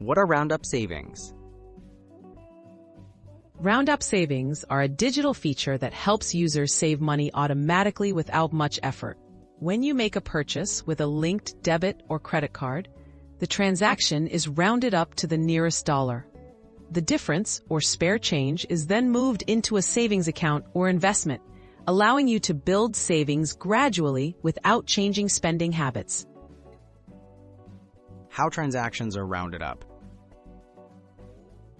What are Roundup savings? Roundup savings are a digital feature that helps users save money automatically without much effort. When you make a purchase with a linked debit or credit card, the transaction is rounded up to the nearest dollar. The difference, or spare change, is then moved into a savings account or investment, allowing you to build savings gradually without changing spending habits. How transactions are rounded up?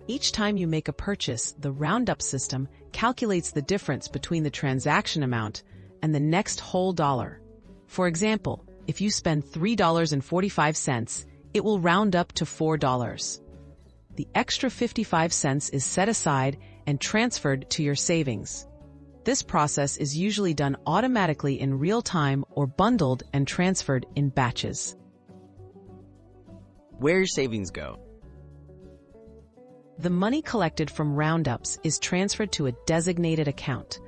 Each time you make a purchase, the Roundup system calculates the difference between the transaction amount and the next whole dollar. For example, if you spend $3.45, it will round up to $4. The extra 55 cents is set aside and transferred to your savings. This process is usually done automatically in real time or bundled and transferred in batches. Where your savings go? The money collected from roundups is transferred to a designated account.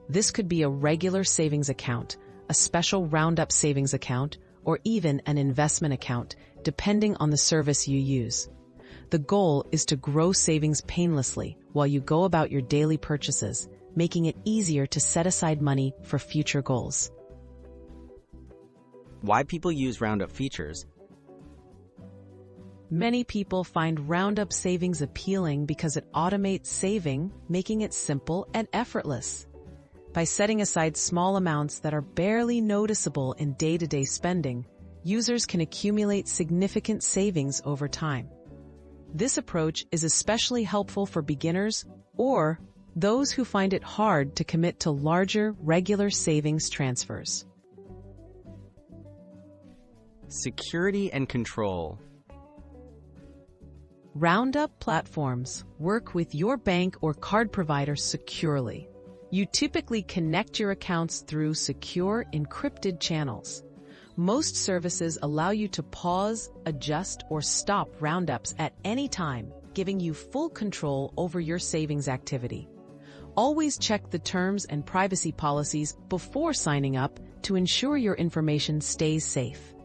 This could be a regular savings account, a special roundup savings account, or even an investment account, depending on the service you use. The goal is to grow savings painlessly while you go about your daily purchases, making it easier to set aside money for future goals. Why people use Roundup features? Many people find Roundup savings appealing because it automates saving, making it simple and effortless. By setting aside small amounts that are barely noticeable in day-to-day spending, users can accumulate significant savings over time. This approach is especially helpful for beginners or those who find it hard to commit to larger, regular savings transfers. Security and control. Roundup platforms work with your bank or card provider securely. You typically connect your accounts through secure, encrypted channels. Most services allow you to pause, adjust, or stop roundups at any time, giving you full control over your savings activity. Always check the terms and privacy policies before signing up to ensure your information stays safe.